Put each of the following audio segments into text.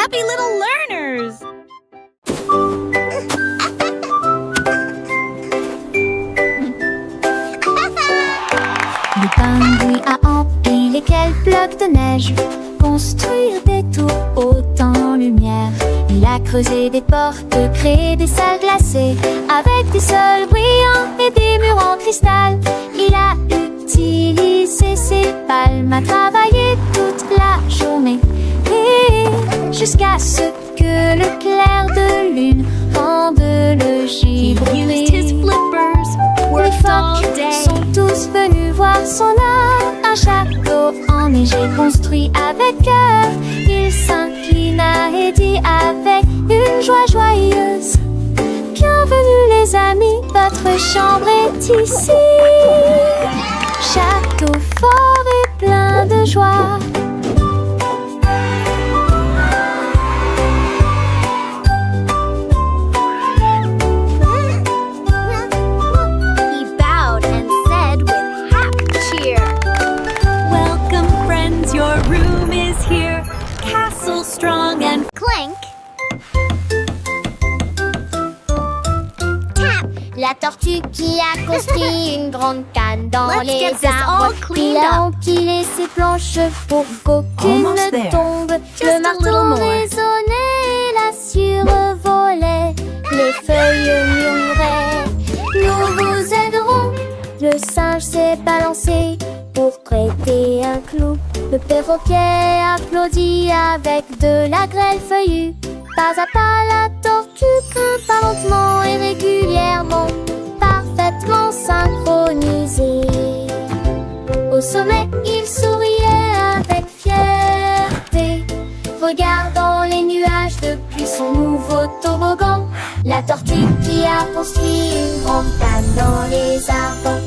happy little learners! Le pingouin a empilé quelques blocs de neige, construire des tours hautes en lumière. Il a creusé des portes, créé des salles glacées, avec des sols brillants et des murs en cristal. Il a utilisé ses palmes à travailler toute la journée, et jusqu'à ce que le clair de lune rende le givre gris. Les phoques sont tous venus voir son art, un château enneigé construit avec cœur. Il s'inclina et dit avec une joie joyeuse: bienvenue les amis, votre chambre est ici. Château fort et plein de joie. Strong and clink. Tap. La tortue qui a construit une grande canne dans les arbres. Il a empilé ses planches pour qu'aucune ne tombe. Le marteau résonnait, la survolait, les feuilles murmuraient: nous vous aiderons. Le singe s'est balancé pour prêter un clou. Le perroquet applaudit avec de la grêle feuillue. Pas à pas la tortue grimpa lentement et régulièrement, parfaitement synchronisée. Au sommet, il souriait avec fierté, regardant les nuages depuis son nouveau toboggan. La tortue qui a construit une grande canne dans les arbres.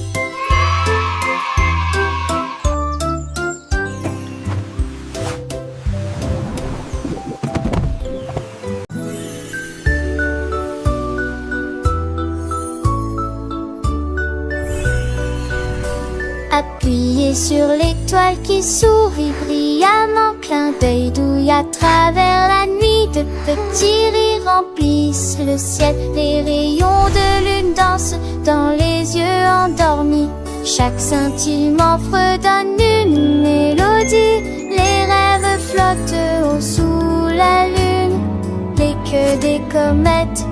Appuyé sur l'étoile qui sourit brillamment, clin d'œil douille à travers la nuit. De petits rires remplissent le ciel, les rayons de lune dansent dans les yeux endormis. Chaque scintillement fredonne une mélodie, les rêves flottent haut sous la lune. Les queues des comètes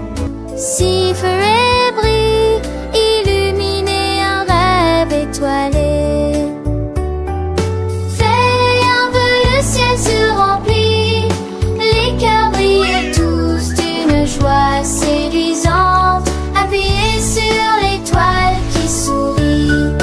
sifflent et brillent, illuminés un rêve étoilé. Le ciel se remplit, les cœurs brillent tous d'une joie séduisante, appuyés sur l'étoile qui sourit.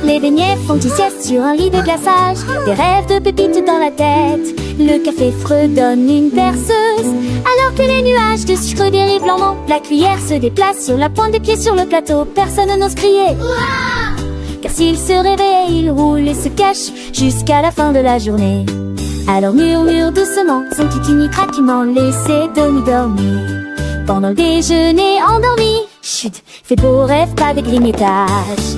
Les beignets font une sieste sur un lit de glaçage, des rêves de pépites dans la tête. Le café fredonne une berceuse, alors que les nuages de sucre dérivent lentement. La cuillère se déplace sur la pointe des pieds sur le plateau. Personne n'ose crier, car s'il se réveille, il roule et se cache jusqu'à la fin de la journée. Alors murmure doucement son titini craquement, laissez demi dormir. Pendant le déjeuner endormi, chut, fais de beaux rêves, pas des grignotages.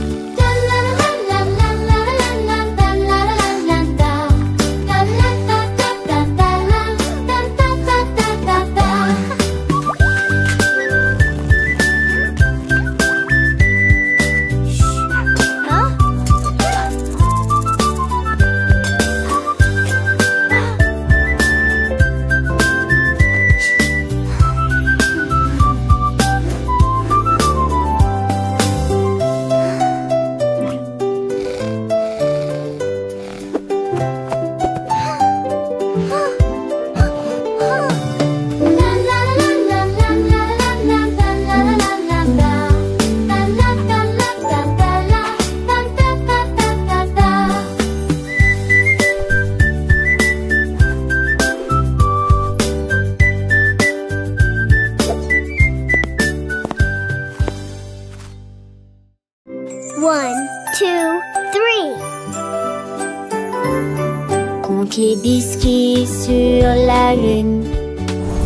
compte les biscuits sur la lune.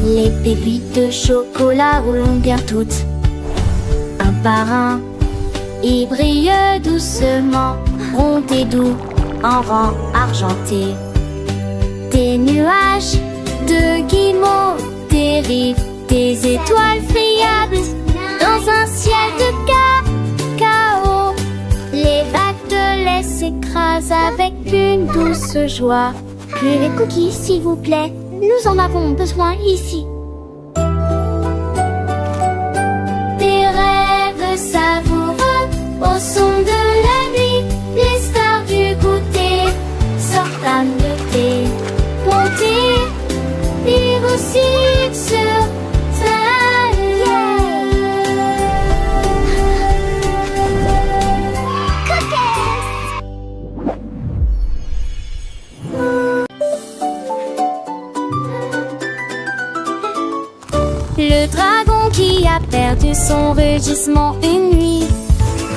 Les pépites de chocolat roulent bien toutes, un par un. Ils brillent doucement, ronds et doux, en rang argenté. Des nuages de guimauve dérivent, des étoiles friables dans un ciel de cacao. Les vagues de lait s'écrasent avec une douce joie. Plus les cookies, s'il vous plaît, nous en avons besoin ici. Des rêves savoureux au son de la nuit. Les stars du goûter sortent à thé. Monter, vivre aussi sur le dragon qui a perdu son rugissement une nuit.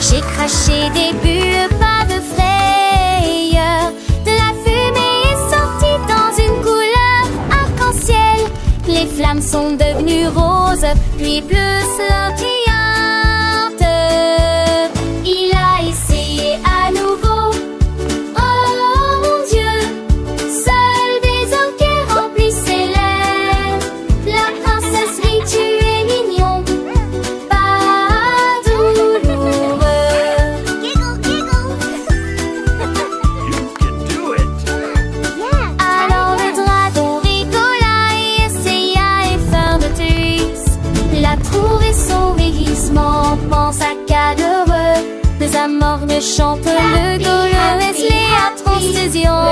J'ai craché des bulles, pas de frayeur. De la fumée est sortie dans une couleur arc-en-ciel. Les flammes sont devenues roses, puis bleues scintillantes. Il a essayé à nouveau. Oh mon Dieu, seuls des orgues remplissent ses lèvres. La princesse rit, tu es mignon, pas douloureux. Giggle, giggle. You can do it. Alors le dragon rigola et essaya effort de la trouver son vieillissement, pense à cadreux. Les amornes chantent le dolorous, les transfusions.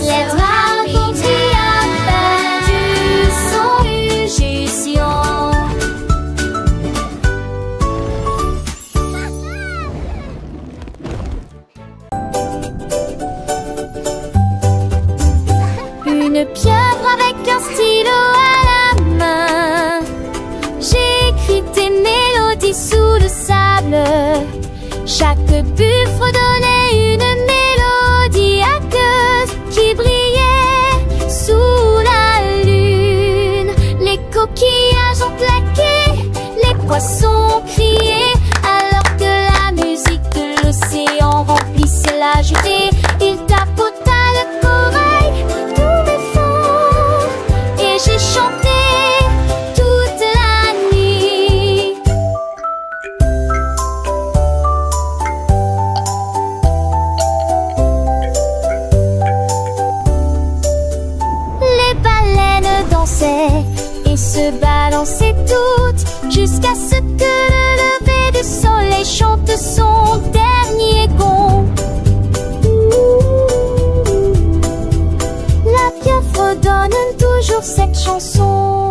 Les dragons qui a perdu son rugissement. Une pieuvre avec un stylo à la main. J'écris des mélodies sous le sable. Chaque buffle donnait une mélodie aqueuse qui brillait sous la lune. Les coquillages ont claqué, les poissons criaient, alors que la musique de l'océan remplissait la jetée. Il tapota le corail, tous mes fonds, et j'ai chanté toute la nuit. Les baleines dansaient et se balançaient toutes jusqu'à ce que le lever du soleil chante son dernier gond. La pieuvre donne toujours cette chanson.